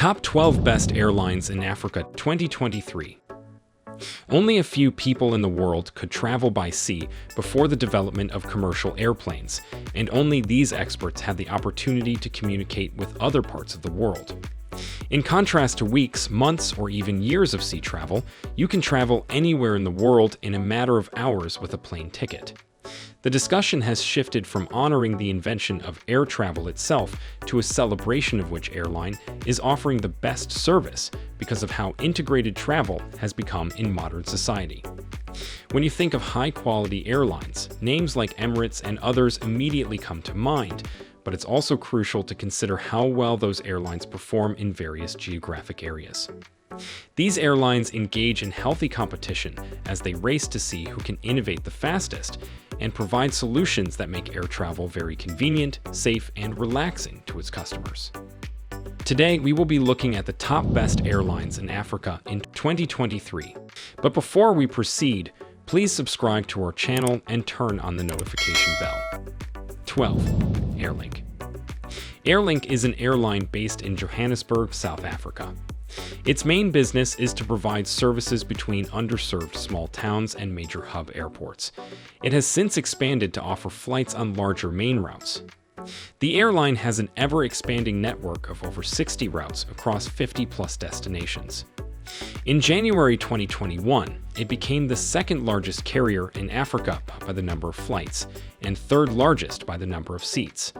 Top 12 Best Airlines in Africa 2023. Only a few people in the world could travel by sea before the development of commercial airplanes, and only these experts had the opportunity to communicate with other parts of the world. In contrast to weeks, months, or even years of sea travel, you can travel anywhere in the world in a matter of hours with a plane ticket. The discussion has shifted from honoring the invention of air travel itself to a celebration of which airline is offering the best service because of how integrated travel has become in modern society. When you think of high-quality airlines, names like Emirates and others immediately come to mind, but it's also crucial to consider how well those airlines perform in various geographic areas. These airlines engage in healthy competition as they race to see who can innovate the fastest and provide solutions that make air travel very convenient, safe, and relaxing to its customers. Today, we will be looking at the top best airlines in Africa in 2023. But before we proceed, please subscribe to our channel and turn on the notification bell. 12. Airlink. Airlink is an airline based in Johannesburg, South Africa. Its main business is to provide services between underserved small towns and major hub airports. It has since expanded to offer flights on larger main routes. The airline has an ever-expanding network of over 60 routes across 50-plus destinations. In January 2021, it became the second largest carrier in Africa by the number of flights, and third largest by the number of seats.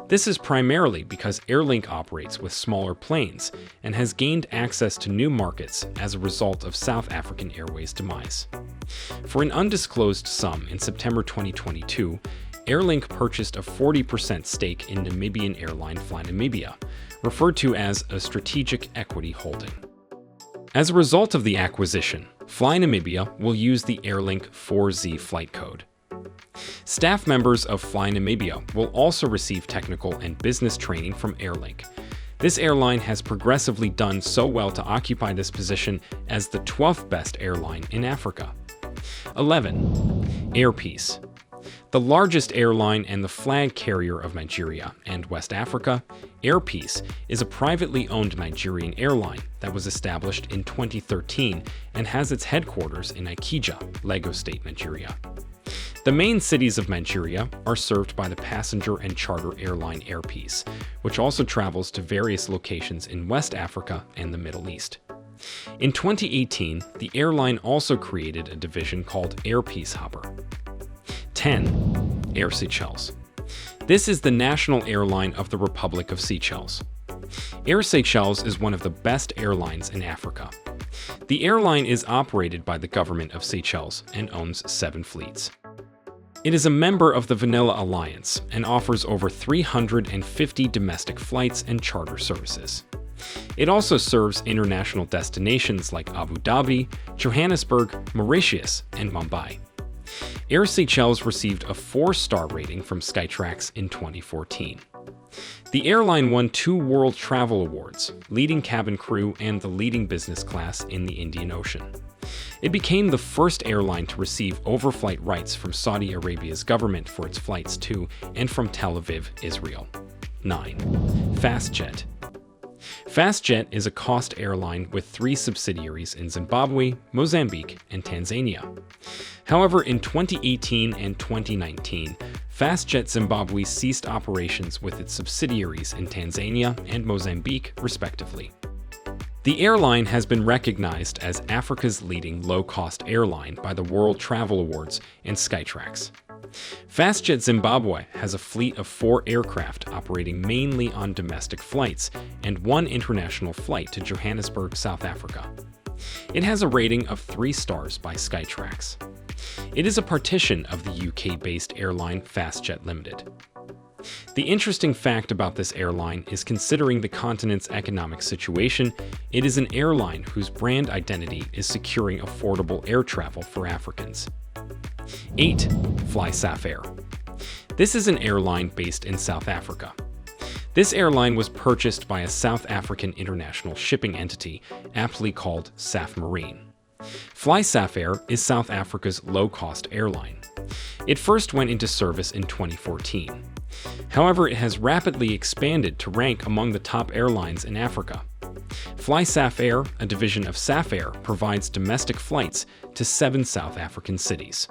This is primarily because Airlink operates with smaller planes and has gained access to new markets as a result of South African Airways' demise. For an undisclosed sum in September 2022, Airlink purchased a 40% stake in Namibian airline FlyNamibia, referred to as a strategic equity holding. As a result of the acquisition, FlyNamibia will use the Airlink 4Z flight code. Staff members of FlyNamibia will also receive technical and business training from Airlink. This airline has progressively done so well to occupy this position as the 12th best airline in Africa. 11. Air Peace. The largest airline and the flag carrier of Nigeria and West Africa, Air Peace is a privately owned Nigerian airline that was established in 2013 and has its headquarters in Ikeja, Lagos State, Nigeria. The main cities of Nigeria are served by the passenger and charter airline Air Peace, which also travels to various locations in West Africa and the Middle East. In 2018, the airline also created a division called Air Peace Hopper. 10. Air Seychelles. This is the national airline of the Republic of Seychelles. Air Seychelles is one of the best airlines in Africa. The airline is operated by the government of Seychelles and owns 7 fleets. It is a member of the Vanilla Alliance and offers over 350 domestic flights and charter services. It also serves international destinations like Abu Dhabi, Johannesburg, Mauritius, and Mumbai. Air Seychelles received a 4-star rating from Skytrax in 2014. The airline won 2 World Travel Awards, leading cabin crew and the leading business class in the Indian Ocean. It became the first airline to receive overflight rights from Saudi Arabia's government for its flights to and from Tel Aviv, Israel. 9. Fastjet. Fastjet is a cost airline with 3 subsidiaries in Zimbabwe, Mozambique, and Tanzania. However, in 2018 and 2019, Fastjet Zimbabwe ceased operations with its subsidiaries in Tanzania and Mozambique, respectively. The airline has been recognized as Africa's leading low-cost airline by the World Travel Awards and Skytrax. Fastjet Zimbabwe has a fleet of 4 aircraft operating mainly on domestic flights and 1 international flight to Johannesburg, South Africa. It has a rating of 3 stars by Skytrax. It is a partition of the UK-based airline Fastjet Limited. The interesting fact about this airline is, considering the continent's economic situation, it is an airline whose brand identity is securing affordable air travel for Africans. 8. FlySA Air. This is an airline based in South Africa. This airline was purchased by a South African international shipping entity, aptly called SAF Marine. FlySA Air is South Africa's low-cost airline. It first went into service in 2014. However, it has rapidly expanded to rank among the top airlines in Africa. FlySA Air, a division of SAF Air, provides domestic flights to 7 South African cities.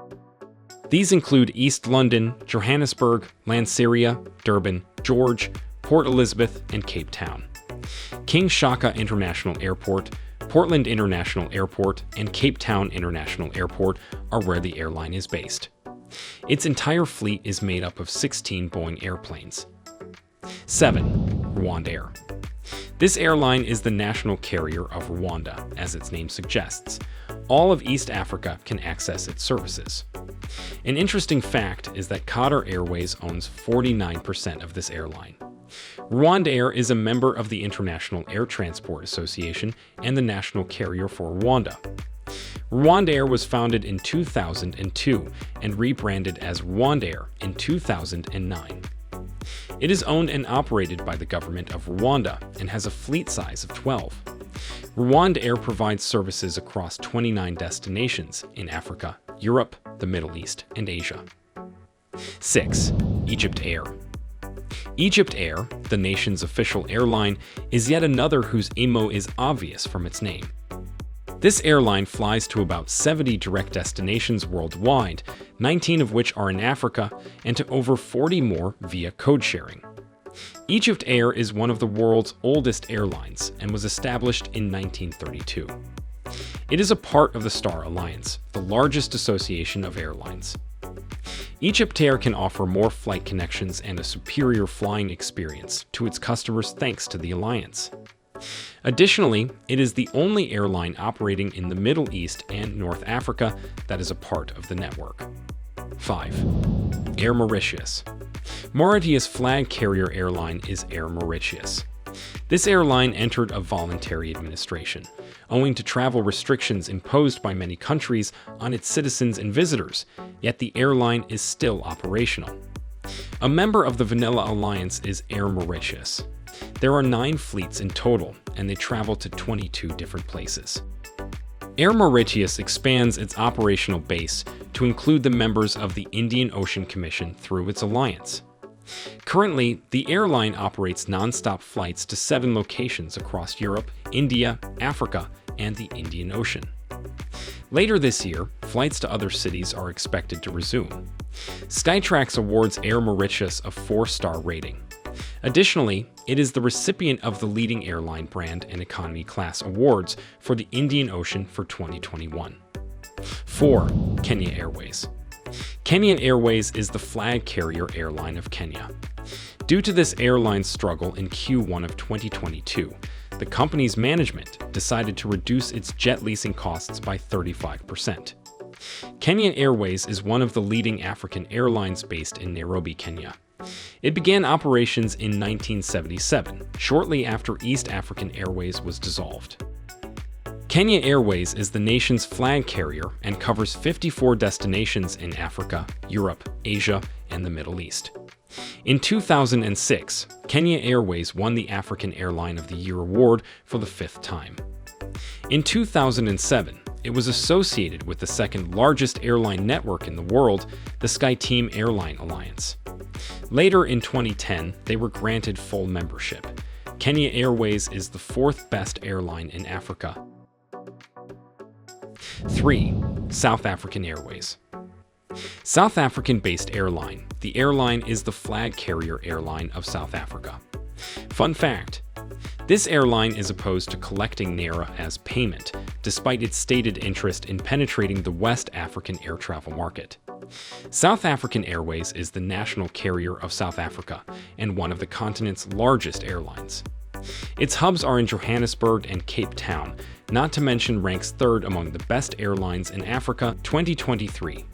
These include East London, Johannesburg, Lanseria, Durban, George, Port Elizabeth, and Cape Town. King Shaka International Airport, Portland International Airport, and Cape Town International Airport are where the airline is based. Its entire fleet is made up of 16 Boeing airplanes. 7. Rwanda Air. This airline is the national carrier of Rwanda, as its name suggests. All of East Africa can access its services. An interesting fact is that Qatar Airways owns 49% of this airline. Rwanda Air is a member of the International Air Transport Association and the national carrier for Rwanda. Rwanda Air was founded in 2002 and rebranded as Rwanda Air in 2009. It is owned and operated by the government of Rwanda and has a fleet size of 12. Rwanda Air provides services across 29 destinations in Africa, Europe, the Middle East, and Asia. 6. Egypt Air. Egypt Air, the nation's official airline, is yet another whose IMO is obvious from its name. This airline flies to about 70 direct destinations worldwide, 19 of which are in Africa, and to over 40 more via code sharing. Egypt Air is one of the world's oldest airlines and was established in 1932. It is a part of the Star Alliance, the largest association of airlines. Egypt Air can offer more flight connections and a superior flying experience to its customers thanks to the alliance. Additionally, it is the only airline operating in the Middle East and North Africa that is a part of the network. 5. Air Mauritius. Mauritius' flag carrier airline is Air Mauritius. This airline entered a voluntary administration, owing to travel restrictions imposed by many countries on its citizens and visitors, yet the airline is still operational. A member of the Vanilla Alliance is Air Mauritius. There are 9 fleets in total, and they travel to 22 different places. Air Mauritius expands its operational base to include the members of the Indian Ocean Commission through its alliance. Currently, the airline operates non-stop flights to 7 locations across Europe, India, Africa, and the Indian Ocean. Later this year, flights to other cities are expected to resume. Skytrax awards Air Mauritius a 4-star rating. Additionally, it is the recipient of the leading airline brand and economy class awards for the Indian Ocean for 2021. 4. Kenya Airways. Kenyan Airways is the flag carrier airline of Kenya. Due to this airline's struggle in Q1 of 2022, the company's management decided to reduce its jet leasing costs by 35%. Kenyan Airways is one of the leading African airlines based in Nairobi, Kenya. It began operations in 1977, shortly after East African Airways was dissolved. Kenya Airways is the nation's flag carrier and covers 54 destinations in Africa, Europe, Asia, and the Middle East. In 2006, Kenya Airways won the African Airline of the Year award for the 5th time. In 2007, it was associated with the second largest airline network in the world, the SkyTeam Airline Alliance. Later in 2010, they were granted full membership. Kenya Airways is the 4th best airline in Africa. 3. South African Airways. South African-based airline, the airline is the flag carrier airline of South Africa. Fun fact: this airline is opposed to collecting Naira as payment, despite its stated interest in penetrating the West African air travel market. South African Airways is the national carrier of South Africa and one of the continent's largest airlines. Its hubs are in Johannesburg and Cape Town, not to mention ranks 3rd among the best airlines in Africa 2023.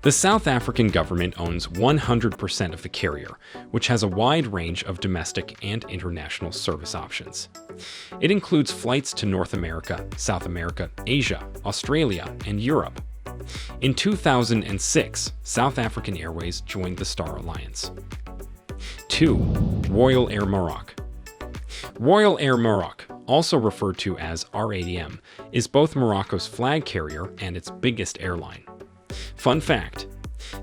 The South African government owns 100% of the carrier, which has a wide range of domestic and international service options. It includes flights to North America, South America, Asia, Australia, and Europe. In 2006, South African Airways joined the Star Alliance. 2. Royal Air Maroc. Royal Air Maroc, also referred to as RADM, is both Morocco's flag carrier and its biggest airline. Fun fact: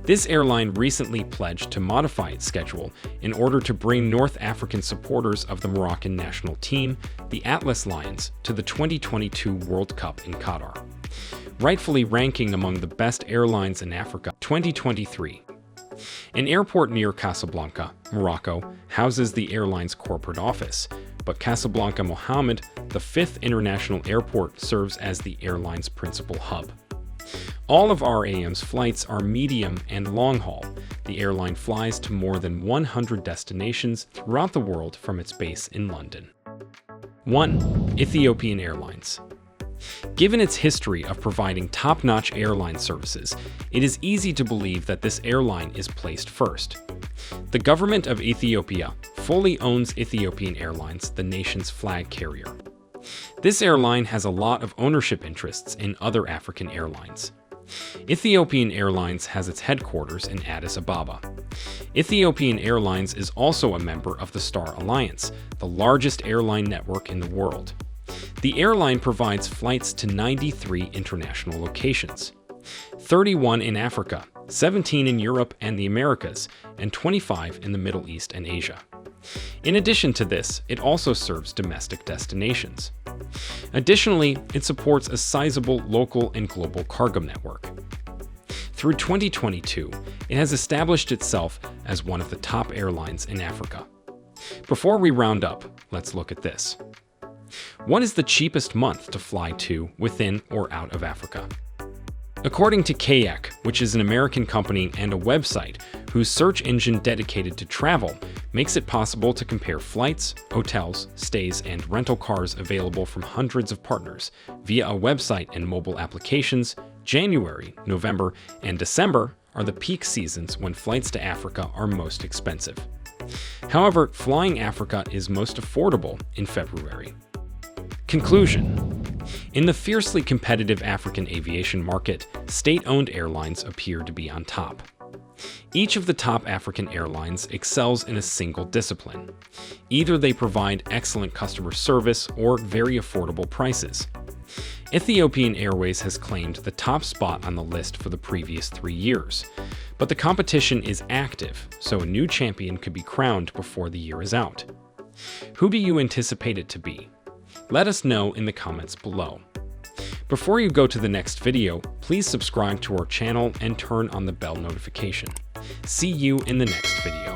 This airline recently pledged to modify its schedule in order to bring North African supporters of the Moroccan national team, the Atlas Lions, to the 2022 World Cup in Qatar, rightfully ranking among the best airlines in Africa 2023. An airport near Casablanca, Morocco, houses the airline's corporate office, but Casablanca Mohammed, the fifth international airport, serves as the airline's principal hub. All of RAM's flights are medium and long haul. The airline flies to more than 100 destinations throughout the world from its base in London. 1. Ethiopian Airlines. Given its history of providing top-notch airline services, it is easy to believe that this airline is placed first. The government of Ethiopia fully owns Ethiopian Airlines, the nation's flag carrier. This airline has a lot of ownership interests in other African airlines. Ethiopian Airlines has its headquarters in Addis Ababa. Ethiopian Airlines is also a member of the Star Alliance, the largest airline network in the world. The airline provides flights to 93 international locations, 31 in Africa, 17 in Europe and the Americas, and 25 in the Middle East and Asia. In addition to this, it also serves domestic destinations. Additionally, it supports a sizable local and global cargo network. Through 2022, it has established itself as one of the top airlines in Africa. Before we round up, let's look at this. What is the cheapest month to fly to within or out of Africa? According to Kayak, which is an American company and a website whose search engine dedicated to travel makes it possible to compare flights, hotels, stays, and rental cars available from hundreds of partners via a website and mobile applications, January, November, and December are the peak seasons when flights to Africa are most expensive. However, flying Africa is most affordable in February. Conclusion. In the fiercely competitive African aviation market, state-owned airlines appear to be on top. Each of the top African airlines excels in a single discipline. Either they provide excellent customer service or very affordable prices. Ethiopian Airways has claimed the top spot on the list for the previous 3 years, but the competition is active, so a new champion could be crowned before the year is out. Who do you anticipate it to be? Let us know in the comments below. Before you go to the next video, please subscribe to our channel and turn on the bell notification. See you in the next video.